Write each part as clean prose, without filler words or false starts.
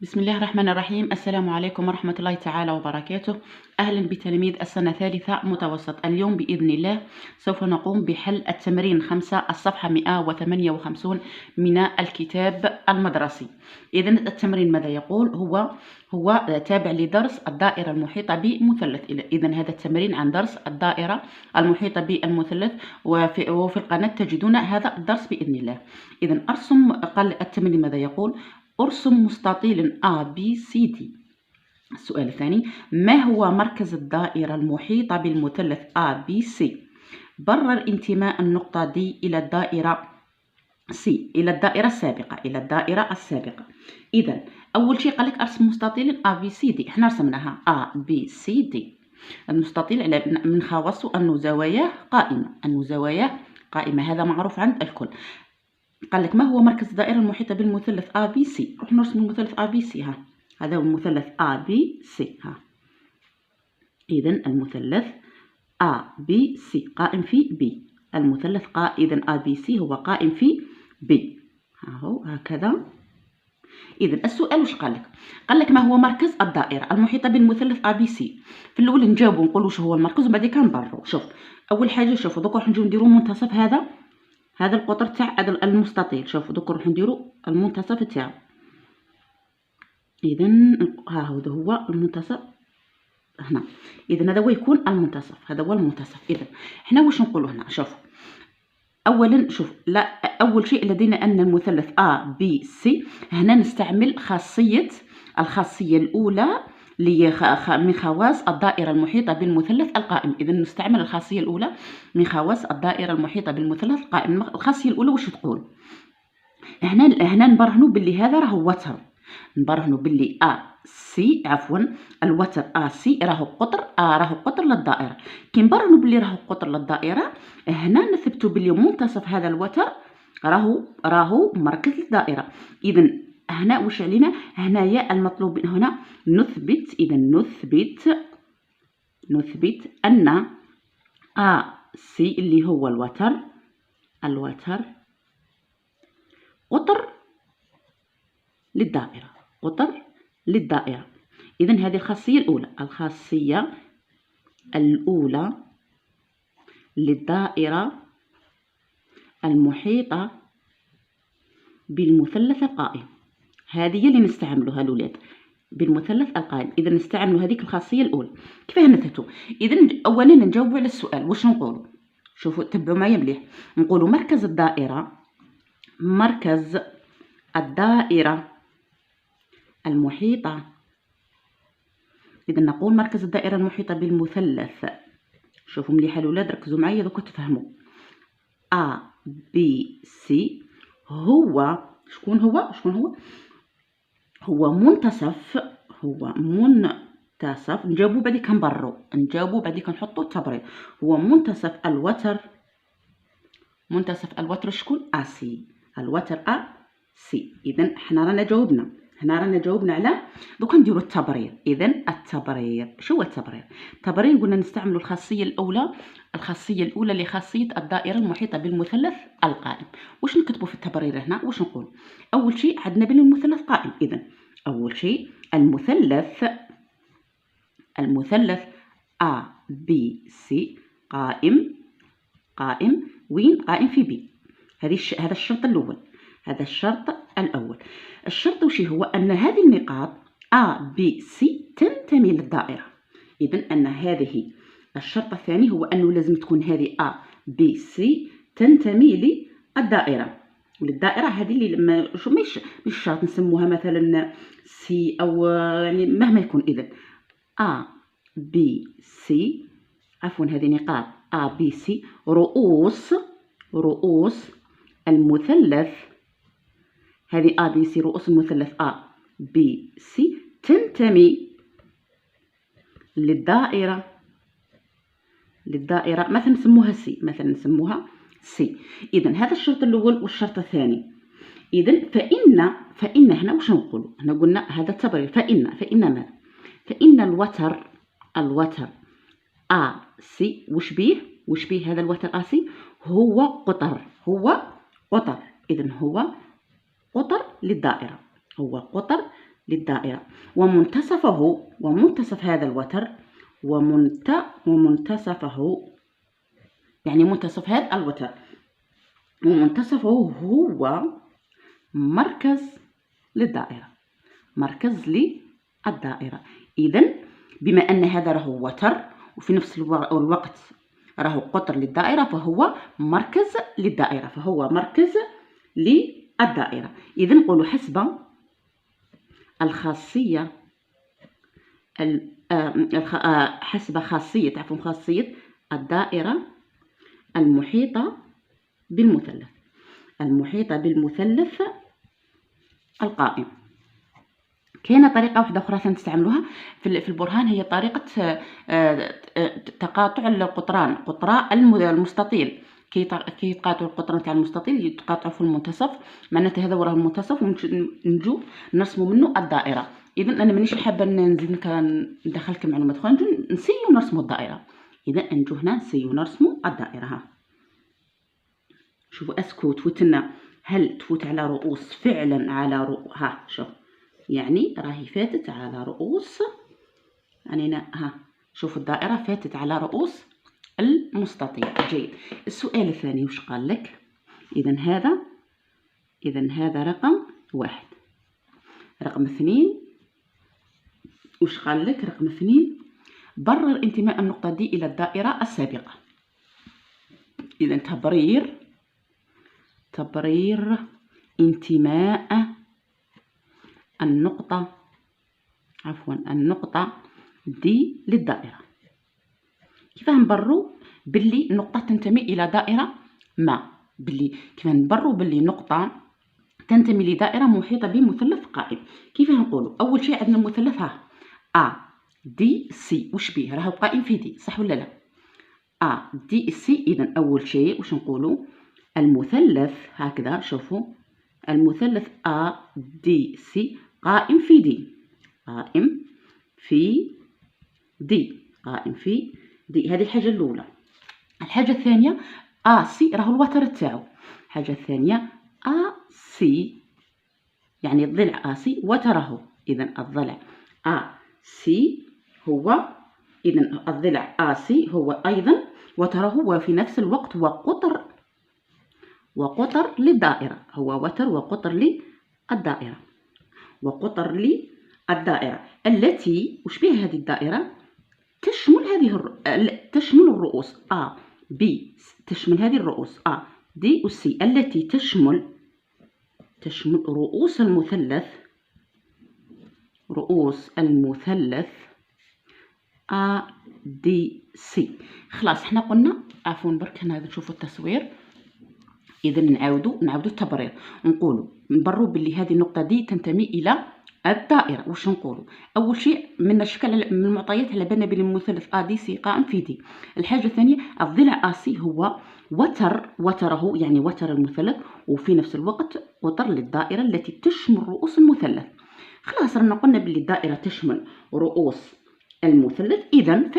بسم الله الرحمن الرحيم. السلام عليكم ورحمة الله تعالى وبركاته. أهلا بتلاميذ السنة الثالثة متوسط. اليوم بإذن الله سوف نقوم بحل التمرين 5 الصفحة 158 من الكتاب المدرسي. إذن التمرين ماذا يقول؟ هو تابع لدرس الدائرة المحيطة بمثلث. إذن هذا التمرين عن درس الدائرة المحيطة بالمثلث، وفي القناة تجدون هذا الدرس بإذن الله. إذن قال التمرين ماذا يقول؟ أرسم مستطيل ABCD. السؤال الثاني: ما هو مركز الدائرة المحيطة بالمثلث ABC؟ برر انتماء النقطة D إلى الدائرة C، إلى الدائرة السابقة. إذا أول شيء قال لك أرسم مستطيل ABCD. إحنا رسمناها ABCD. المستطيل من خواصه أنه زواياه قائمة، هذا معروف عند الكل. قال لك ما هو مركز الدائرة المحيطة بالمثلث ABC؟ نروح نرسم المثلث ABC. هذا هو المثلث ABC. إذن المثلث ABC قائم في B. المثلث إذن ABC هو قائم في B. هو هكذا. إذن السؤال وش قال لك؟ قال لك ما هو مركز الدائرة المحيطة بالمثلث ABC؟ في الأول نجاوبوا نقولوا شو هو المركز وبعد كنبرروا. شوف أول حاجة، شوفوا دوك راح نجيو نديروا منتصف هذا القطر تاع المستطيل. شوفوا دوك نروح نديروا المنتصف تاعو. اذا هو المنتصف هنا. اذا هذا هو يكون المنتصف، اذا حنا واش نقولوا هنا؟ شوفوا اولا، اول شيء لدينا ان المثلث ABC هنا نستعمل الخاصيه الاولى من خواص الدائرة المحيطة بالمثلث القائم. إذا نستعمل الخاصية الأولى من خواص الدائرة المحيطة بالمثلث القائم. الخاصية الأولى واش تقول؟ هنا نبرهنوا باللي هذا راهو وتر، نبرهنوا باللي الوتر AC راهو قطر للدائرة. كي نبرهنوا باللي راهو قطر للدائرة، هنا نثبتوا باللي منتصف هذا الوتر راهو مركز الدائرة. إذا هنا واش علينا؟ هنايا المطلوب هنا نثبت. إذا نثبت أن AC اللي هو الوتر قطر للدائرة. إذا هذه الخاصية الأولى للدائرة المحيطة بالمثلث القائم. هذه هي اللي نستعملوها الأولاد بالمثلث القائم. إذا نستعملوا هذيك الخاصية الأولى. كيفاه نثبتوا؟ إذا أولا نجاوبوا على السؤال. واش نقولوا؟ شوفوا تبعوا معايا مليح. نقولوا مركز الدائرة المحيطة. إذا نقول مركز الدائرة المحيطة بالمثلث. شوفوا مليح الأولاد، ركزوا معايا دوك تفهموا. ABC هو شكون هو؟ هو منتصف. نجاوبوا بعد كنبرروا، كنحطوا التبرير. هو منتصف الوتر شكون؟ AC. الوتر AC. إذا حنا رانا جاوبنا على دوك نديروا التبرير. إذا التبرير شو هو التبرير؟ التبرير قلنا نستعملوا الخاصية الأولى لخاصية الدائرة المحيطة بالمثلث القائم. واش نكتبوا في التبرير هنا؟ واش نقول؟ أول شيء عندنا بين المثلث قائم. إذا أول شيء المثلث ABC قائم وين؟ قائم في B. هذا الشرط الأول. الشرط وش هو؟ أن هذه النقاط ABC تنتمي للدائرة. إذن أن هذه الشرط الثاني هو أنه لازم تكون هذه ABC تنتمي للدائرة. وللدائرة هذه اللي مش شرط نسموها مثلا C أو يعني مهما يكون. إذن ABC هذه نقاط ABC رؤوس المثلث. هذه ABC رؤوس المثلث ABC تنتمي للدائرة. مثلا نسموها C. إذا هذا الشرط الأول والشرط الثاني. إذا فإن هنا واش نقولوا؟ هنا قلنا هذا التبرير. فإن ماذا؟ فإن الوتر AC وش بيه هذا الوتر AC؟ هو قطر. إذن هو قطر للدائرة. للدائرة، ومنتصف هذا الوتر ومنتصفه يعني منتصف هذا الوتر ومنتصفه هو مركز للدائرة، مركز للدائرة. إذن بما أن هذا راهو وتر وفي نفس الوقت راهو قطر للدائرة، فهو مركز للدائرة، إذن نقولوا حسب الخاصية خاصية الدائرة المحيطة بالمثلث القائم. كاينه طريقه واحده اخرى تنستعملوها في البرهان، هي طريقه تقاطع القطران، قطراء المستطيل. كي يتقاطعوا القطران تاع المستطيل يتقاطعوا في المنتصف، معناتها هذا وراه المنتصف، ونجو نرسموا منه الدائره. اذا انا مانيش حابه نزيد ندخلكم معلومات اخرى، نجو نسيو نرسموا الدائره. اذا نجو هنا نسيو نرسموا الدائره. ها شوفوا اسكو تفوتنا، هل تفوت على رؤوس فعلا على رؤوس؟ ها شوف، يعني راهي فاتت على رؤوس، يعني ها شوفوا الدائرة فاتت على رؤوس المستطيل. جيد. السؤال الثاني وش قال لك؟ إذا هذا رقم 1. رقم 2 وش قال لك؟ رقم 2 برر انتماء النقطة دي إلى الدائرة السابقة. إذا تبرير انتماء النقطة دي للدائرة. كيف نبرو باللي النقطة تنتمي إلى دائرة ما؟ كيف نبرو باللي نقطة تنتمي لدائرة محيطة بمثلث قائم؟ كيف نقولوا؟ أول شيء عندنا المثلث، ها A D C، وش بيه؟ راهو قائم في دي، صح ولا لا؟ A D C. إذا أول شيء وش نقولوا؟ المثلث هكذا، شوفوا المثلث A D C قائم في دي، هذه الحاجة الأولى. الحاجة الثانية AC راهو الوتر تاعو. الحاجة الثانية AC يعني الضلع AC وتره. إذا الضلع AC هو، إذا الضلع AC هو أيضا وتره، وفي نفس الوقت وقطر للدائرة، هو وتر وقطر للدائرة، التي وش بها هذه الدائرة؟ تشمل الرؤوس A B، تشمل هذه الرؤوس A D و C، التي تشمل رؤوس المثلث A D C. خلاص احنا قلنا، عفوا برك هنا نشوفوا التصوير. إذا نعاودوا التبرير، نبروا باللي هذه النقطة دي تنتمي إلى الدائرة. وش نقولوا؟ أول شيء من المعطيات على بالنا بلي المثلث ADC قائم في دي. الحاجة الثانية الضلع AC هو وتره، يعني وتر المثلث، وفي نفس الوقت وتر للدائرة التي تشمل رؤوس المثلث. خلاص رانا قلنا بلي الدائرة تشمل رؤوس المثلث. إذا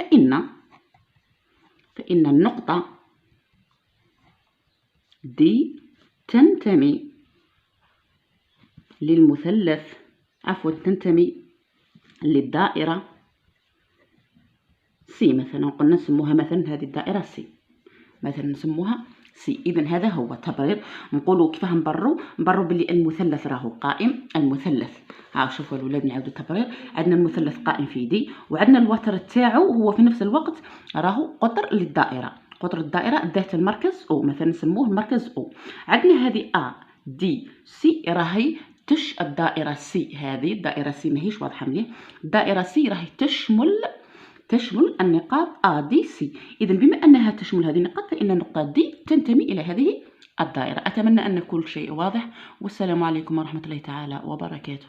فإن النقطة دي تنتمي للمثلث، تنتمي للدائرة C مثلا. قلنا نسموها مثلا هذه الدائرة C مثلا، نسموها C. إذا هذا هو التبرير. نقولوا كيف نبروا باللي المثلث راهو قائم. المثلث، شوفوا الولاد نعاودوا التبرير. عندنا المثلث قائم في دي، وعندنا الوتر تاعو هو في نفس الوقت راهو قطر للدائرة، قطر الدائرة ذات المركز O، مثلا نسموه المركز O. عندنا هذه A D C راهي الدائرة C، هذه الدائرة C ماهيش واضحة مليح. الدائرة C راهي تشمل النقاط A D C. إذا بما أنها تشمل هذه النقاط، فإن النقطة دي تنتمي إلى هذه الدائرة. أتمنى أن كل شيء واضح، والسلام عليكم ورحمة الله تعالى وبركاته.